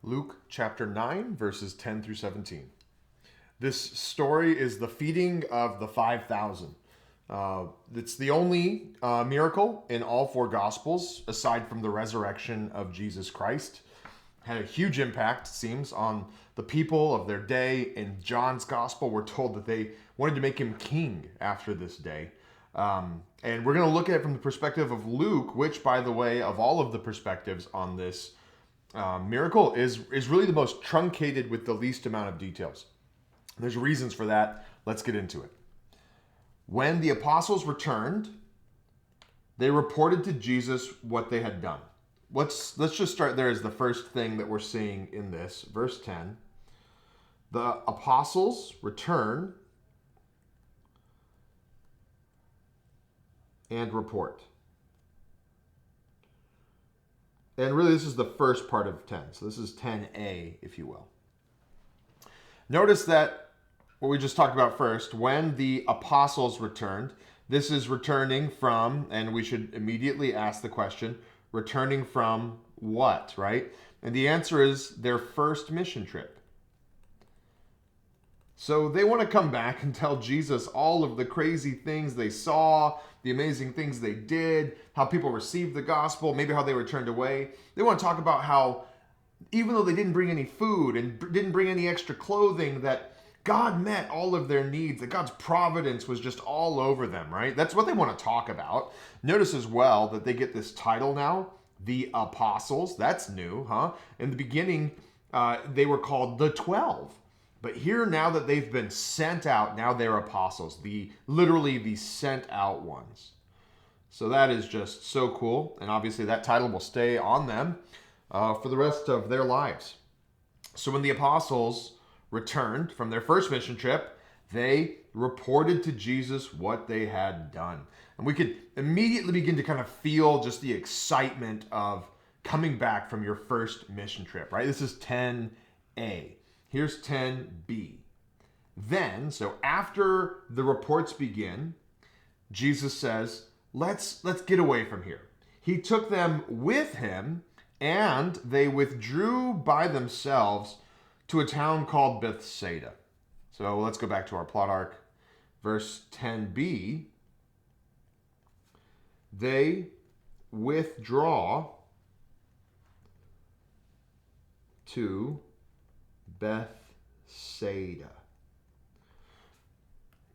Luke chapter 9, verses 10 through 17. This story is the feeding of the 5,000. It's the only miracle in all four Gospels, aside from the resurrection of Jesus Christ. Had a huge impact, it seems, on the people of their day. In John's Gospel, we're told that they wanted to make him king after this day. And we're going to look at it from the perspective of Luke, which, by the way, of all of the perspectives on this miracle, is really the most truncated with the least amount of details. There's reasons for that. Let's get into it. When the apostles returned, they reported to Jesus what they had done. Let's just start there as the first thing that we're seeing in this. Verse 10. The apostles return and report. And really, this is the first part of 10. So this is 10a, if you will. Notice that what we just talked about first, when the apostles returned, this is returning from, and we should immediately ask the question, returning from what, right? And the answer is their first mission trip. So they want to come back and tell Jesus all of the crazy things they saw, the amazing things they did, how people received the gospel, maybe how they were turned away. They want to talk about how, even though they didn't bring any food and didn't bring any extra clothing, that God met all of their needs, that God's providence was just all over them, right? That's what they want to talk about. Notice as well that they get this title now, the Apostles. That's new, huh? In the beginning, they were called the 12. But here, now that they've been sent out, now they're apostles, literally the sent out ones. So that is just so cool. And obviously that title will stay on them for the rest of their lives. So when the apostles returned from their first mission trip, they reported to Jesus what they had done. And we could immediately begin to kind of feel just the excitement of coming back from your first mission trip, right? This is 10a. Here's 10b. Then, so after the reports begin, Jesus says, let's get away from here. He took them with him, and they withdrew by themselves to a town called Bethsaida. So let's go back to our plot arc. Verse 10b, they withdraw to Bethsaida.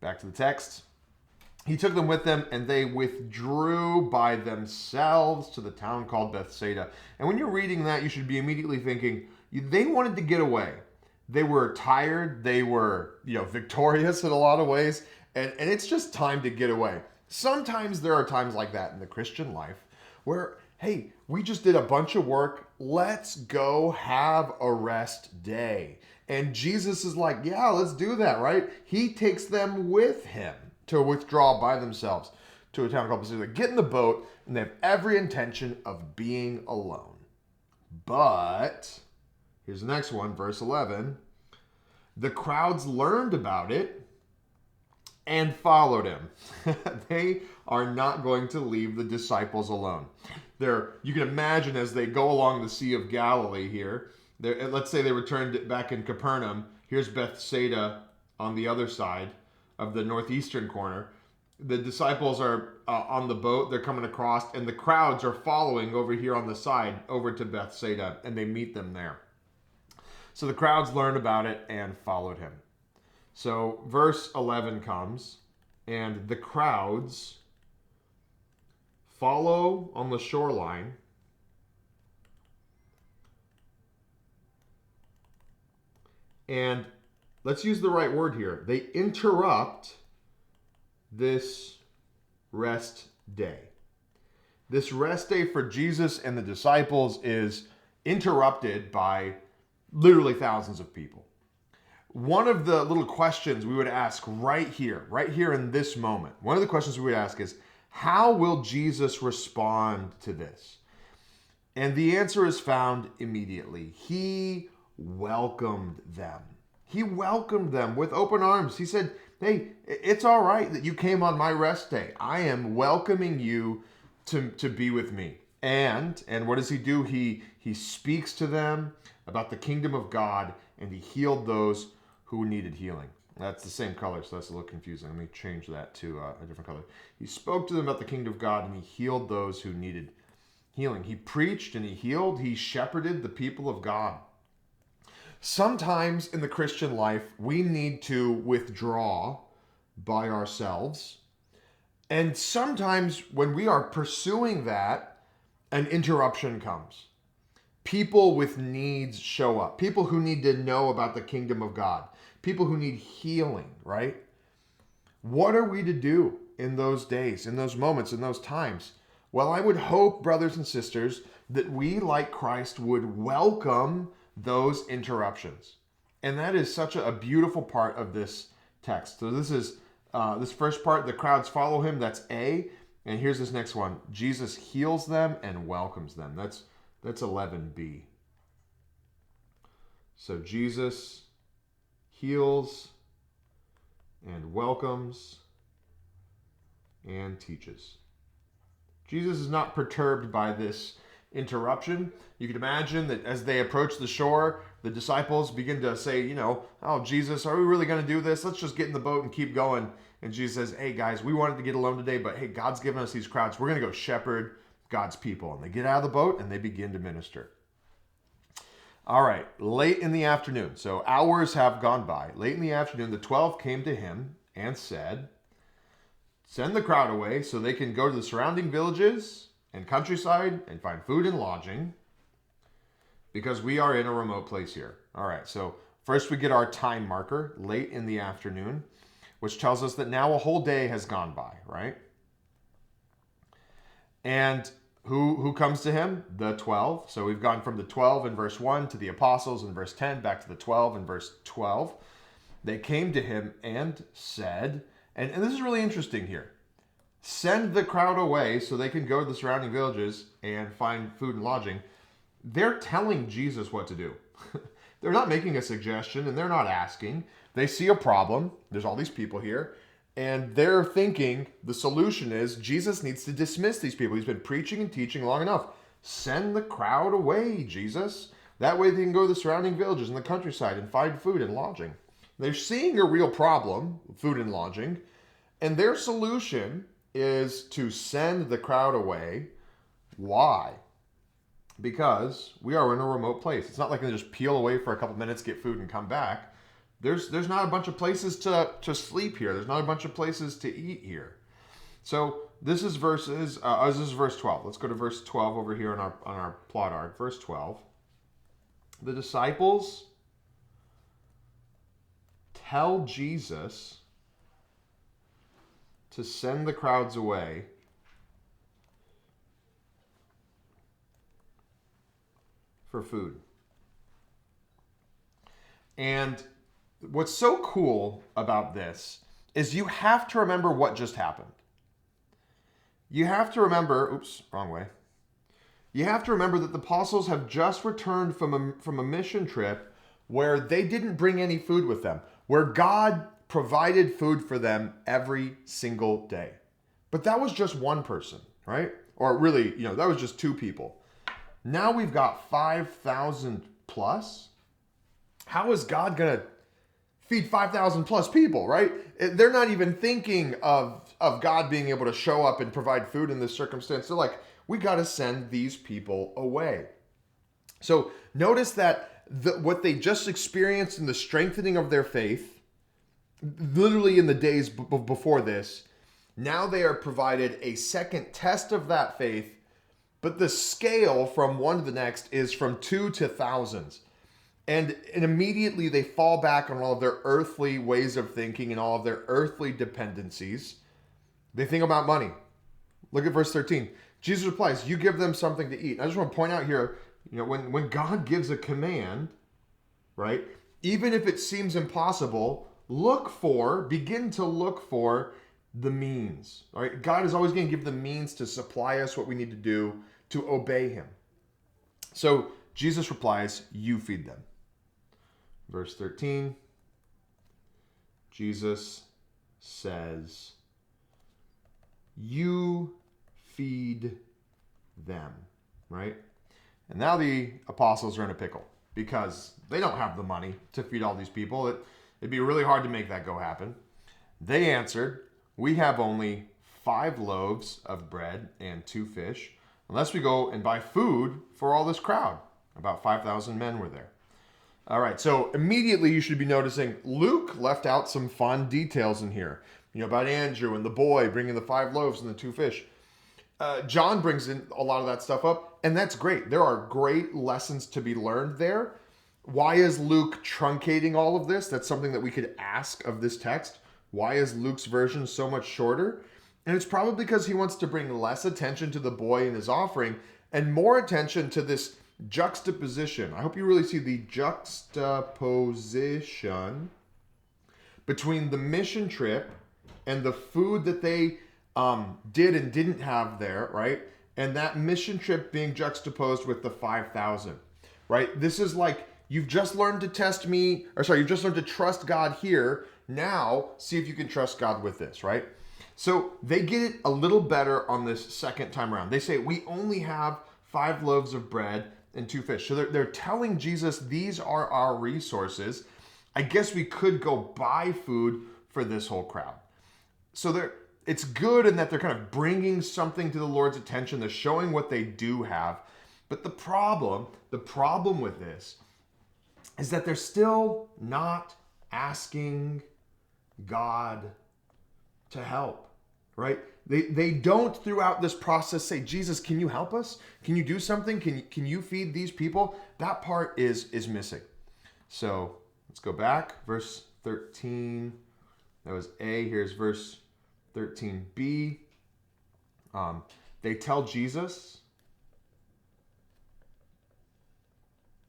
Back to the text. He took them with them, and they withdrew by themselves to the town called Bethsaida. And when you're reading that, you should be immediately thinking, they wanted to get away. They were tired. They were, victorious in a lot of ways. And it's just time to get away. Sometimes there are times like that in the Christian life where, hey, we just did a bunch of work. Let's go have a rest day. And Jesus is like, yeah, let's do that, right? He takes them with him to withdraw by themselves to a town called Bethsaida. Get in the boat, and they have every intention of being alone. But here's the next one, verse 11. The crowds learned about it and followed him. They are not going to leave the disciples alone. You can imagine as they go along the Sea of Galilee here, let's say they returned back in Capernaum. Here's Bethsaida on the other side of the northeastern corner. The disciples are on the boat. They're coming across, and the crowds are following over here on the side over to Bethsaida, and they meet them there. So the crowds learned about it and followed him. So verse 11 comes, and the crowds follow on the shoreline, and let's use the right word here. They interrupt this rest day. This rest day for Jesus and the disciples is interrupted by literally thousands of people. One of the little questions we would ask right here in this moment, one of the questions we would ask is, how will Jesus respond to this? And the answer is found immediately. He welcomed them. He welcomed them with open arms. He said, hey, it's all right that you came on my rest day. I am welcoming you to be with me. And what does he do? He speaks to them about the kingdom of God, and he healed those who needed healing. That's the same color, so that's a little confusing. Let me change that to a different color. He spoke to them about the kingdom of God, and he healed those who needed healing. He preached and he healed. He shepherded the people of God. Sometimes in the Christian life, we need to withdraw by ourselves. And sometimes when we are pursuing that, an interruption comes. People with needs show up. People who need to know about the kingdom of God. People who need healing, right? What are we to do in those days, in those moments, in those times? Well, I would hope, brothers and sisters, that we, like Christ, would welcome those interruptions. And that is such a beautiful part of this text. So this is this first part, the crowds follow him. That's A. And here's this next one. Jesus heals them and welcomes them. That's 11b. So Jesus heals and welcomes and teaches. Jesus is not perturbed by this interruption. You can imagine that as they approach the shore, the disciples begin to say, oh, Jesus, are we really going to do this? Let's just get in the boat and keep going. And Jesus says, hey, guys, we wanted to get alone today, but hey, God's given us these crowds. We're going to go shepherd God's people. And they get out of the boat and they begin to minister. All right, late in the afternoon. So hours have gone by. Late in the afternoon, the 12 came to him and said, send the crowd away so they can go to the surrounding villages and countryside and find food and lodging, because we are in a remote place here. All right, so first we get our time marker, late in the afternoon, which tells us that now a whole day has gone by, right? And who comes to him? The 12. So we've gone from the 12 in verse 1 to the apostles in verse 10, back to the 12 in verse 12. They came to him and said, and this is really interesting here, send the crowd away so they can go to the surrounding villages and find food and lodging. They're telling Jesus what to do. They're not making a suggestion and they're not asking. They see a problem. There's all these people here. And they're thinking the solution is Jesus needs to dismiss these people. He's been preaching and teaching long enough. Send the crowd away, Jesus. That way they can go to the surrounding villages and the countryside and find food and lodging. They're seeing a real problem, food and lodging. And their solution is to send the crowd away. Why? Because we are in a remote place. It's not like they just peel away for a couple minutes, get food, and come back. There's not a bunch of places to sleep here. There's not a bunch of places to eat here. So this is verse 12. Let's go to verse 12 over here on our plot art. Verse 12. The disciples tell Jesus to send the crowds away for food. And what's so cool about this is you have to remember what just happened. You have to remember, oops, wrong way. You have to remember that the apostles have just returned from a mission trip where they didn't bring any food with them, where God provided food for them every single day. But that was just one person, right? Or really, that was just two people. Now we've got 5,000 plus. How is God going to feed 5,000 plus people, right? They're not even thinking of God being able to show up and provide food in this circumstance. They're like, we got to send these people away. So notice that what they just experienced in the strengthening of their faith, literally in the days before this, now they are provided a second test of that faith, but the scale from one to the next is from 2 to thousands. And immediately they fall back on all of their earthly ways of thinking and all of their earthly dependencies. They think about money. Look at verse 13. Jesus replies, you give them something to eat. I just want to point out here, when God gives a command, right, even if it seems impossible, begin to look for the means. All right? God is always going to give the means to supply us what we need to do to obey him. So Jesus replies, you feed them. Verse 13, Jesus says, you feed them. right? And now the apostles are in a pickle because they don't have the money to feed all these people. It'd be really hard to make that go happen. They answered, "We have only 5 loaves of bread and 2 fish, unless we go and buy food for all this crowd." About 5,000 men were there. All right, so immediately you should be noticing Luke left out some fun details in here. About Andrew and the boy bringing the 5 loaves and the 2 fish. John brings in a lot of that stuff up, and that's great. There are great lessons to be learned there. Why is Luke truncating all of this? That's something that we could ask of this text. Why is Luke's version so much shorter? And it's probably because he wants to bring less attention to the boy and his offering and more attention to this juxtaposition. I hope you really see the juxtaposition between the mission trip and the food that they did and didn't have there, right? And that mission trip being juxtaposed with the 5,000, right? This is like, you've just learned to you've just learned to trust God here. Now, see if you can trust God with this, right? So they get it a little better on this second time around. They say, "We only have 5 loaves of bread and 2 fish." So they're telling Jesus, these are our resources. I guess we could go buy food for this whole crowd. So it's good in that they're kind of bringing something to the Lord's attention. They're showing what they do have. But the problem with this is that they're still not asking God to help, right? They don't throughout this process say, "Jesus, can you help us? Can you do something? Can you feed these people?" That part is missing. So let's go back. Verse 13. That was A. Here's verse 13b. They tell Jesus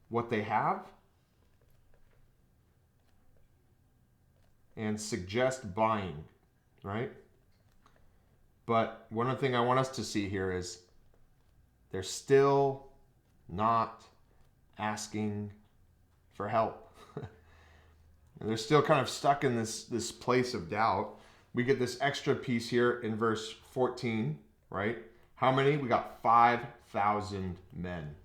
what they have and suggest buying, right? But one thing I want us to see here is they're still not asking for help. And they're still kind of stuck in this place of doubt. We get this extra piece here in verse 14, right? How many? We got 5,000 men,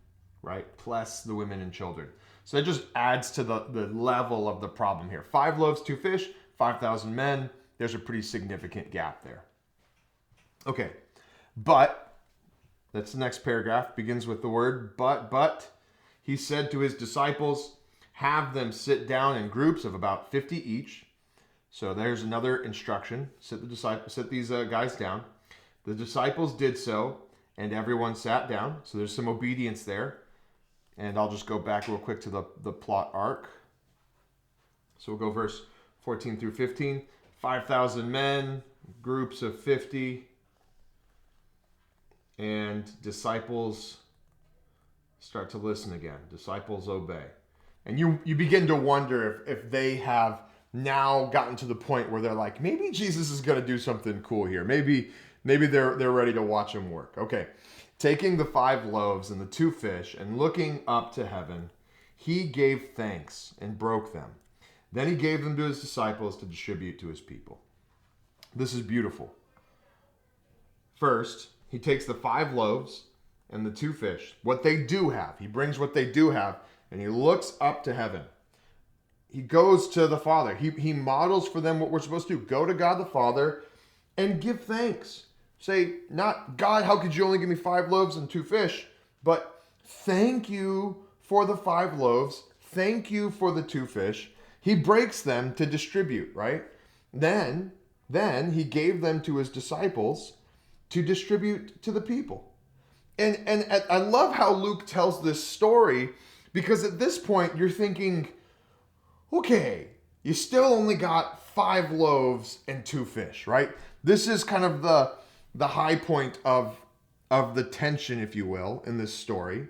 right? Plus the women and children. So that just adds to the level of the problem here. 5 loaves, 2 fish, 5,000 men. There's a pretty significant gap there. Okay, but, that's the next paragraph, begins with the word but. He said to his disciples, "Have them sit down in groups of about 50 each." So there's another instruction. Sit these guys down. The disciples did so, and everyone sat down. So there's some obedience there. And I'll just go back real quick to the plot arc. So we'll go verse 14 through 15. 5,000 men, groups of 50, and disciples start to listen again. Disciples obey. And you begin to wonder if they have now gotten to the point where they're like, maybe Jesus is going to do something cool here. Maybe they're ready to watch him work. Okay. Taking the 5 loaves and the 2 fish and looking up to heaven, he gave thanks and broke them. Then he gave them to his disciples to distribute to his people. This is beautiful. First, he takes the 5 loaves and the 2 fish, what they do have. He brings what they do have, and he looks up to heaven. He goes to the Father. He models for them what we're supposed to do. Go to God the Father and give thanks. Say, not, "God, how could you only give me 5 loaves and 2 fish? But thank you for the 5 loaves. Thank you for the 2 fish. He breaks them to distribute, right? Then he gave them to his disciples to distribute to the people. And I love how Luke tells this story, because at this point you're thinking, okay, you still only got 5 loaves and 2 fish, right? This is kind of the high point of the tension, if you will, in this story.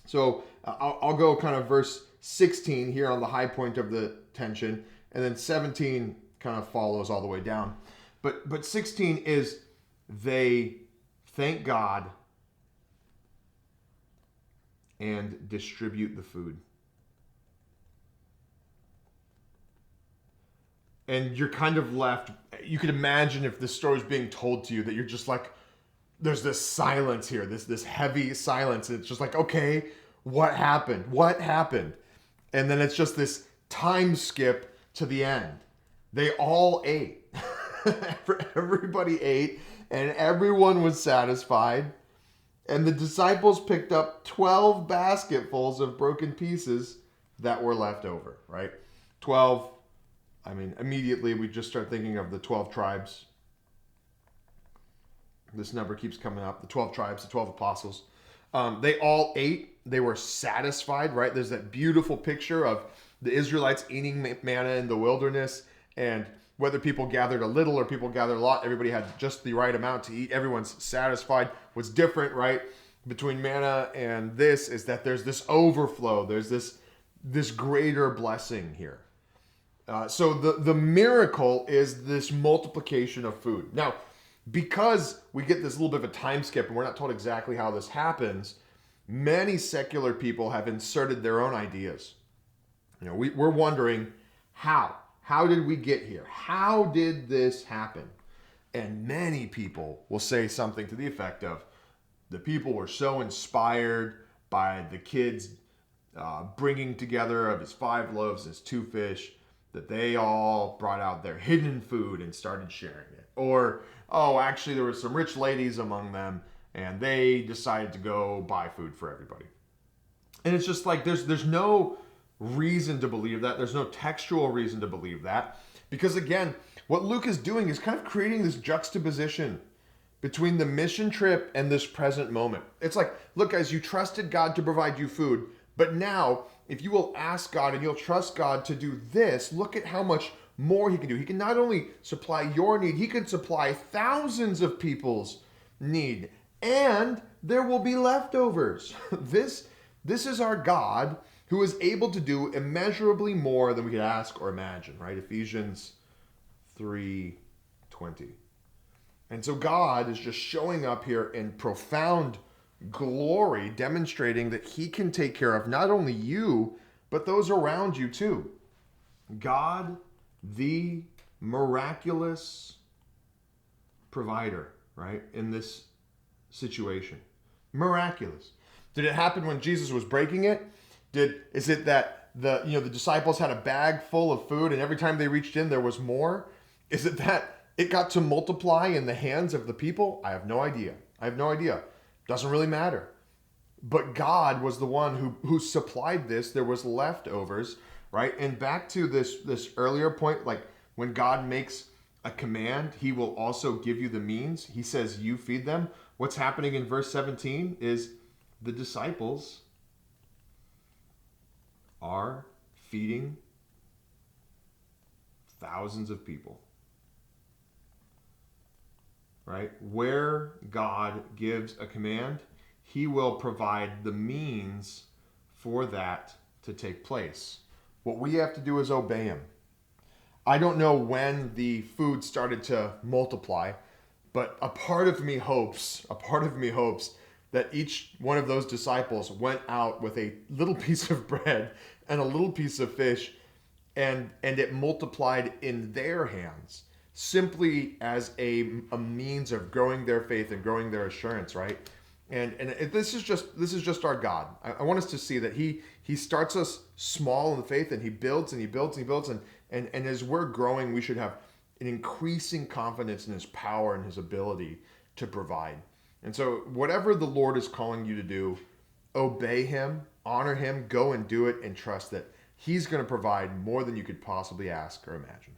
So I'll go kind of verse 16 here on the high point of the tension, and then 17 kind of follows all the way down. But 16 is they thank God and distribute the food. And you're kind of left, you could imagine if this story is being told to you, that you're just like, there's this silence here, this heavy silence. It's just like, okay, what happened? What happened? And then it's just this time skip to the end. They all ate. Everybody ate, and everyone was satisfied. And the disciples picked up 12 basketfuls of broken pieces that were left over, right? 12, I mean, immediately we just start thinking of the 12 tribes. This number keeps coming up. The 12 tribes, the 12 apostles. They all ate. They were satisfied, right? There's that beautiful picture of the Israelites eating manna in the wilderness. And whether people gathered a little or people gathered a lot, everybody had just the right amount to eat. Everyone's satisfied. What's different, right, between manna and this is that there's this overflow. There's this greater blessing here. So the miracle is this multiplication of food. Now, because we get this little bit of a time skip and we're not told exactly how this happens, many secular people have inserted their own ideas. We're wondering how. How did we get here? How did this happen? And many people will say something to the effect of, the people were so inspired by the kids bringing together of his 5 loaves, his 2 fish, that they all brought out their hidden food and started sharing it. Or, oh, actually there were some rich ladies among them and they decided to go buy food for everybody. And it's just like, there's no reason to believe that. There's no textual reason to believe that. Because again, what Luke is doing is kind of creating this juxtaposition between the mission trip and this present moment. It's like, look guys, you trusted God to provide you food, but now if you will ask God and you'll trust God to do this, look at how much more he can do. He can not only supply your need, he can supply thousands of people's need, and there will be leftovers. This is our God who is able to do immeasurably more than we could ask or imagine, right? Ephesians 3:20. And so God is just showing up here in profound glory, demonstrating that he can take care of not only you, but those around you too. God, the miraculous provider, right? In this situation. Miraculous. Did it happen when Jesus was breaking it? Is it that the disciples had a bag full of food and every time they reached in there was more? Is it that it got to multiply in the hands of the people? I have no idea. Doesn't really matter. But God was the one who supplied this. There was leftovers, right? And back to this earlier point, like when God makes a command, he will also give you the means. He says, you feed them. What's happening in verse 17 is the disciples are feeding thousands of people, right? Where God gives a command, he will provide the means for that to take place. What we have to do is obey him. I don't know when the food started to multiply, but a part of me hopes that each one of those disciples went out with a little piece of bread and a little piece of fish, and it multiplied in their hands, simply as a means of growing their faith and growing their assurance, right? And this is just our God. I want us to see that he starts us small in the faith, and he builds and he builds and he builds, and as we're growing, we should have an increasing confidence in his power and his ability to provide. And so whatever the Lord is calling you to do, obey him, honor him, go and do it, and trust that he's going to provide more than you could possibly ask or imagine.